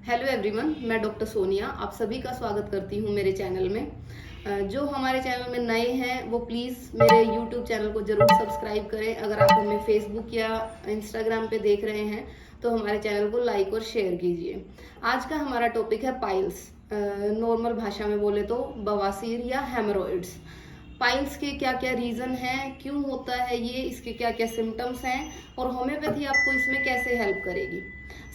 Hello everyone, मैं doctor Sonia आप सभी का स्वागत करती हूँ मेरे चैनल में। जो हमारे चैनल में नए हैं वो प्लीज़ मेरे यूट्यूब चैनल को ज़रूर सब्सक्राइब करें। अगर आप हमें फेसबुक या इंस्टाग्राम पे देख रहे हैं तो हमारे चैनल को लाइक और शेयर कीजिए। आज का हमारा टॉपिक है पाइल्स। नॉर्मल भाषा में बोले तो बवासीर या हेमरोइड्स। पाइल्स के क्या क्या रीज़न हैं, क्यों होता है ये, इसके क्या क्या सिम्टम्स हैं और होम्योपैथी आपको इसमें कैसे हेल्प करेगी।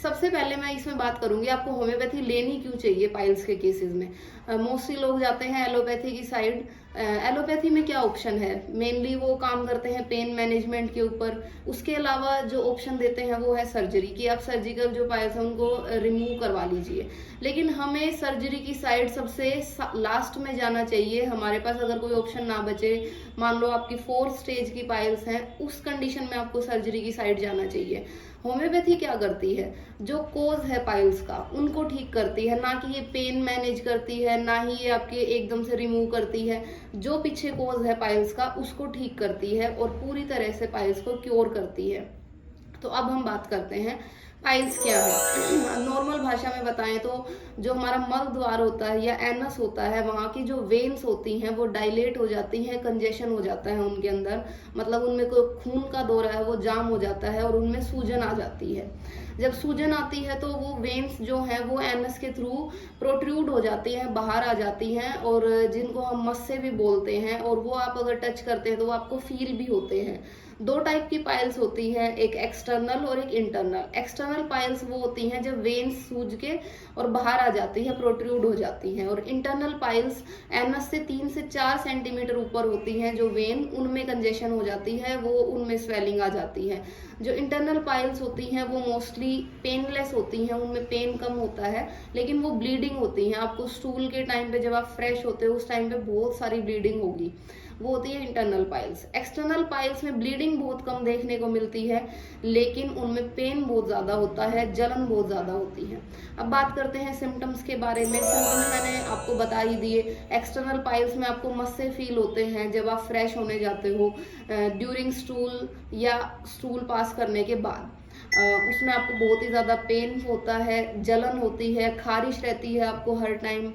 सबसे पहले मैं इसमें बात करूंगी आपको होम्योपैथी लेनी क्यों चाहिए पाइल्स के केसेस में। मोस्टली लोग जाते हैं एलोपैथी की साइड। एलोपैथी में क्या ऑप्शन है, मेनली वो काम करते हैं पेन मैनेजमेंट के ऊपर। उसके अलावा जो ऑप्शन देते हैं वो है सर्जरी, कि आप सर्जिकल जो पाइल्स हैं उनको रिमूव करवा लीजिए। लेकिन हमें सर्जरी की साइड सबसे लास्ट में जाना चाहिए। हमारे पास अगर कोई ऑप्शन ना बचे, मान लो आपकी 4th स्टेज की पाइल्स हैं, उस कंडीशन में आपको सर्जरी की साइड जाना चाहिए। होम्योपैथी क्या करती है, जो कोज है पाइल्स का उनको ठीक करती है, ना कि ये पेन मैनेज करती है, ना ही ये आपके एकदम से रिमूव करती है। जो पीछे कोज है पाइल्स का उसको ठीक करती है और पूरी तरह से पाइल्स को क्योर करती है। तो अब हम बात करते हैं पाइल्स क्या है। नॉर्मल भाषा में बताएं तो जो हमारा मल द्वार होता है या एनस होता है, वहाँ की जो वेन्स होती हैं वो डायलेट हो जाती हैं, कंजेशन हो जाता है उनके अंदर। मतलब उनमें कोई खून का दौरा है वो जाम हो जाता है और उनमें सूजन आ जाती है। जब सूजन आती है तो वो वेन्स जो है वो एनस के थ्रू प्रोट्रूड हो जाती हैं, बाहर आ जाती हैं, और जिनको हम मस्से भी बोलते हैं, और वो आप अगर टच करते हैं तो वो आपको फील भी होते हैं। दो टाइप की पाइल्स होती है, एक एक्सटर्नल और एक इंटरनल। एक्सटर्नल पाइल्स वो होती हैं जब वेन्स सूज के और बाहर आ जाती है, प्रोट्रूड हो जाती हैं। और इंटरनल पाइल्स एनस से 3 से 4 सेंटीमीटर ऊपर होती हैं जो वेन, उनमें कंजेशन हो जाती है, वो उनमें स्वेलिंग आ जाती है। जो इंटरनल पाइल्स होती हैं वो मोस्टली पेनलेस होती हैं, उनमें पेन कम होता है, लेकिन वो ब्लीडिंग होती हैं। आपको स्टूल के टाइम पे जब आप फ्रेश होते हो उस टाइम पे बहुत सारी ब्लीडिंग होगी, वो होती है इंटरनल पाइल्स। एक्सटर्नल पाइल्स में ब्लीडिंग बहुत कम देखने को मिलती है, लेकिन उनमें पेन बहुत ज्यादा होता है, जलन बहुत ज्यादा होती है। अब बात करते हैं सिम्टम्स के बारे में। सिम्टम्स मैंने आपको बता ही दिए। एक्सटर्नल पाइल्स में आपको मस्से फील होते हैं जब आप फ्रेश होने जाते हो, ड्यूरिंग स्टूल या स्टूल पास करने के बाद। उसमें आपको बहुत ही ज्यादा पेन होता है, जलन होती है, खारिश रहती है आपको हर टाइम।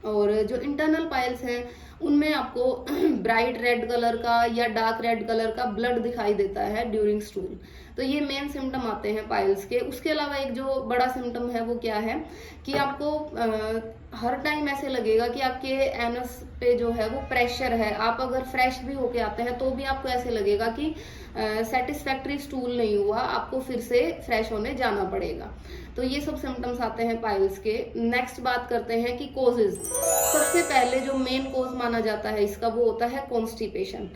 और जो इंटरनल पाइल्स हैं उनमें आपको ब्राइट रेड कलर का या डार्क रेड कलर का ब्लड दिखाई देता है ड्यूरिंग स्टूल। तो ये मेन सिम्टम आते हैं पाइल्स के। उसके अलावा एक जो बड़ा सिम्टम है वो क्या है कि आपको हर टाइम ऐसे लगेगा कि आपके एनस पे जो है वो प्रेशर है। आप अगर फ्रेश भी होके आते हैं तो भी आपको ऐसे लगेगा कि सेटिस्फैक्ट्री स्टूल नहीं हुआ, आपको फिर से फ्रेश होने जाना पड़ेगा। तो ये सब सिम्टम्स आते हैं पाइल्स के। नेक्स्ट बात करते हैं कि कोजेज। सबसे पहले जो मेन कोज माना जाता है इसका वो होता है कॉन्स्टिपेशन,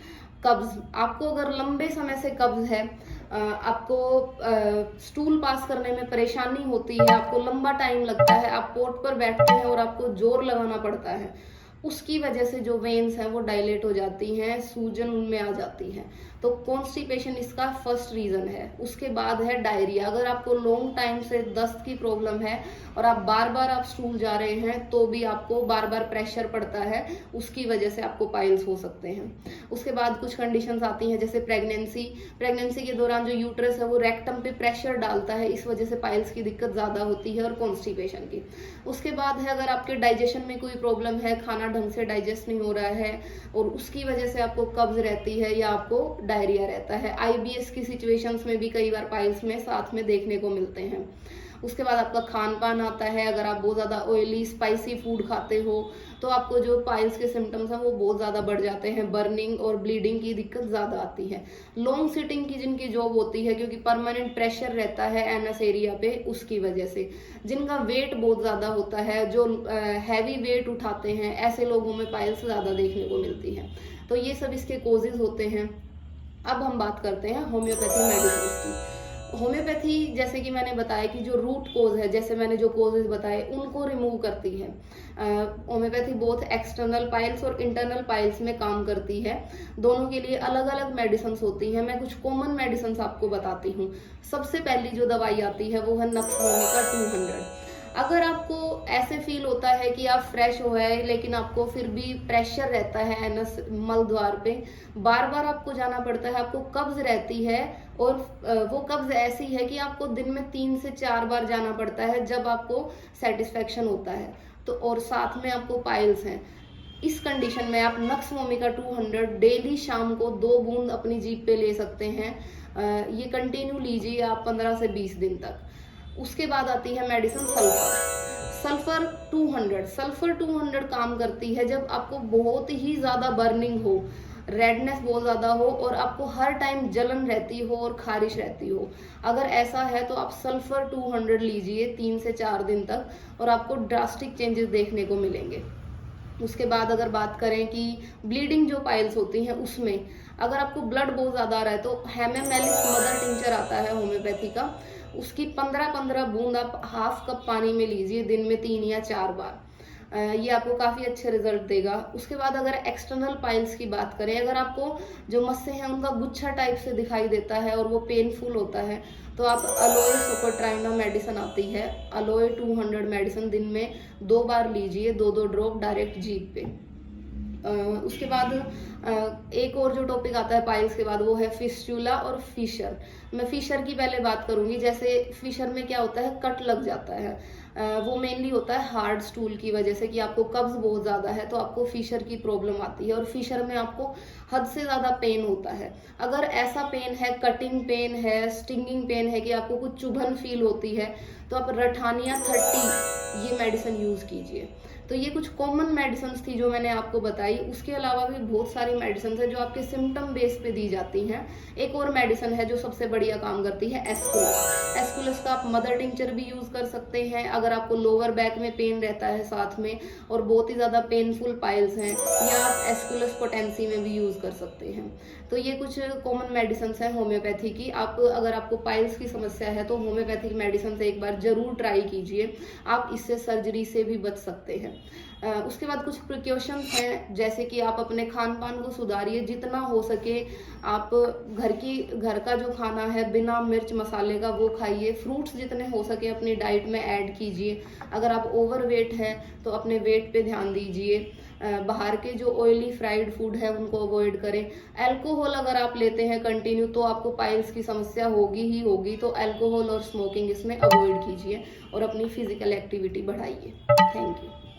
कब्ज। आपको अगर लंबे समय से कब्ज है, आपको स्टूल पास करने में परेशानी होती है, आपको लंबा टाइम लगता है, आप पोट पर बैठते हैं और आपको जोर लगाना पड़ता है, उसकी वजह से जो वेन्स हैं वो डायलेट हो जाती हैं, सूजन उनमें आ जाती है। तो कॉन्स्टिपेशन इसका फर्स्ट रीजन है। उसके बाद है डायरिया। अगर आपको लॉन्ग टाइम से दस्त की प्रॉब्लम है और आप बार बार आप स्टूल जा रहे हैं तो भी आपको बार बार प्रेशर पड़ता है, उसकी वजह से आपको पाइल्स हो सकते हैं। उसके बाद कुछ कंडीशंस आती हैं जैसे प्रेगनेंसी। प्रेगनेंसी के दौरान जो यूट्रस है वो रेक्टम पे प्रेशर डालता है, इस वजह से पाइल्स की दिक्कत ज्यादा होती है और कॉन्स्टिपेशन की। उसके बाद है अगर आपके डाइजेशन में कोई प्रॉब्लम है, खाना ढंग से डाइजेस्ट नहीं हो रहा है और उसकी वजह से आपको कब्ज रहती है या आपको डायरिया रहता है। आईबीएस की सिचुएशंस में भी कई बार पाइल्स में साथ में देखने को मिलते हैं। उसके बाद आपका खान पान आता है। अगर आप बहुत ज्यादा ऑयली स्पाइसी फूड खाते हो तो आपको जो पाइल्स के सिम्टम्स हैं वो बहुत ज्यादा बढ़ जाते हैं, बर्निंग और ब्लीडिंग की दिक्कत ज्यादा आती है। लॉन्ग सिटिंग की जिनकी जॉब होती है, क्योंकि परमानेंट प्रेशर रहता है एनस एरिया पे, उसकी वजह से। जिनका वेट बहुत ज्यादा होता है, जो हैवी वेट उठाते हैं, ऐसे लोगों में पाइल्स ज्यादा देखने को मिलती है। तो ये सब इसके कोजेज होते हैं। अब हम बात करते हैं होम्योपैथी मेडिसिन की। होम्योपैथी जैसे कि मैंने बताया कि जो रूट कोज है, जैसे मैंने जो कोजेज बताए उनको रिमूव करती है। होम्योपैथी बोथ एक्सटर्नल पाइल्स और इंटरनल पाइल्स में काम करती है। दोनों के लिए अलग अलग मेडिसिन होती हैं। मैं कुछ कॉमन मेडिसिन आपको बताती हूँ। सबसे पहली जो दवाई आती है वो है नक्सवोमिका 200। अगर आपको ऐसे फील होता है कि आप फ्रेश हो गए लेकिन आपको फिर भी प्रेशर रहता है एनस मल द्वार पे, बार बार आपको जाना पड़ता है, आपको कब्ज रहती है और वो कब्ज ऐसी है कि आपको दिन में 3 से 4 बार जाना पड़ता है जब आपको सेटिस्फेक्शन होता है, तो और साथ में आपको पाइल्स हैं, इस कंडीशन में आप नक्स वोमिका 200 डेली शाम को 2 बूंद अपनी जीभ पे ले सकते हैं। ये कंटिन्यू लीजिए आप 15 से 20 दिन तक। उसके बाद आती है मेडिसिन सल्फर 200। सल्फर 200 काम करती है जब आपको बहुत ही ज्यादा बर्निंग हो, रेडनेस बहुत ज्यादा हो और आपको हर टाइम जलन रहती हो और खारिश रहती हो। अगर ऐसा है तो आप सल्फर 200 लीजिए 3 से 4 दिन तक और आपको ड्रास्टिक चेंजेस देखने को मिलेंगे। उसके बाद अगर बात करें कि ब्लीडिंग जो पाइल्स होती हैं उसमें अगर आपको ब्लड बहुत ज्यादा आ रहा है तो हेमेमेलिस मदर टिंचर आता है होम्योपैथी का, उसकी 15-15 बूंद आप हाफ कप पानी में लीजिए दिन में 3 या 4 बार। ये आपको काफी अच्छे रिजल्ट देगा। उसके बाद अगर एक्सटर्नल पाइल्स की बात करें, अगर आपको जो मस्से हैं उनका गुच्छा टाइप से दिखाई देता है और वो पेनफुल होता है तो आप अलोए सुपरट्राइना मेडिसिन आती है, अलोए 200 मेडिसिन दिन में 2 बार लीजिए, 2-2 ड्रॉप डायरेक्ट जीभ पे। उसके बाद एक और जो टॉपिक आता है पाइल्स के बाद वो है फिस्टुला और फिशर। मैं फिशर की पहले बात करूंगी। जैसे फिशर में क्या होता है, कट लग जाता है, वो मेनली होता है हार्ड स्टूल की वजह से कि आपको कब्ज बहुत ज्यादा है तो आपको फिशर की प्रॉब्लम आती है और फिशर में आपको हद से ज्यादा पेन होता है। अगर ऐसा पेन है, कटिंग पेन है, स्टिंगिंग पेन है कि आपको कुछ चुभन फील होती है तो आप रठानिया 30 ये मेडिसिन यूज कीजिए। तो ये कुछ कॉमन मेडिसिन थी जो मैंने आपको बताई। उसके अलावा भी बहुत सारी मेडिसिन है जो आपके सिम्टम बेस पे दी जाती हैं। एक और मेडिसिन है जो सबसे बढ़िया काम करती है, एस्कुलस। एस्कुलस का आप मदर टिंचर भी यूज कर सकते हैं अगर आपको लोअर बैक में पेन रहता है साथ में और बहुत ही ज्यादा पेनफुल पाइल्स हैं, या आप एस्कुलस पोटेंसी में भी यूज कर सकते हैं। तो ये कुछ कॉमन मेडिसिन है होम्योपैथी की। आप अगर आपको पाइल्स की समस्या है तो होम्योपैथिक मेडिसिन से एक बार जरूर ट्राई कीजिए, आप इससे सर्जरी से भी बच सकते हैं। उसके बाद कुछ प्रिकॉशंस हैं, जैसे कि आप अपने खान पान को सुधारिए, जितना हो सके आप घर का जो खाना है बिना मिर्च मसाले का वो खाइए। फ्रूट्स जितने हो सके अपनी डाइट में ऐड कीजिए। अगर आप ओवरवेट हैं तो अपने वेट पे ध्यान दीजिए। बाहर के जो ऑयली फ्राइड फूड है उनको अवॉइड करें। अल्कोहल अगर आप लेते हैं कंटिन्यू तो आपको पाइल्स की समस्या होगी ही होगी, तो अल्कोहल और स्मोकिंग इसमें अवॉइड कीजिए और अपनी फिजिकल एक्टिविटी बढ़ाइए। Thank you.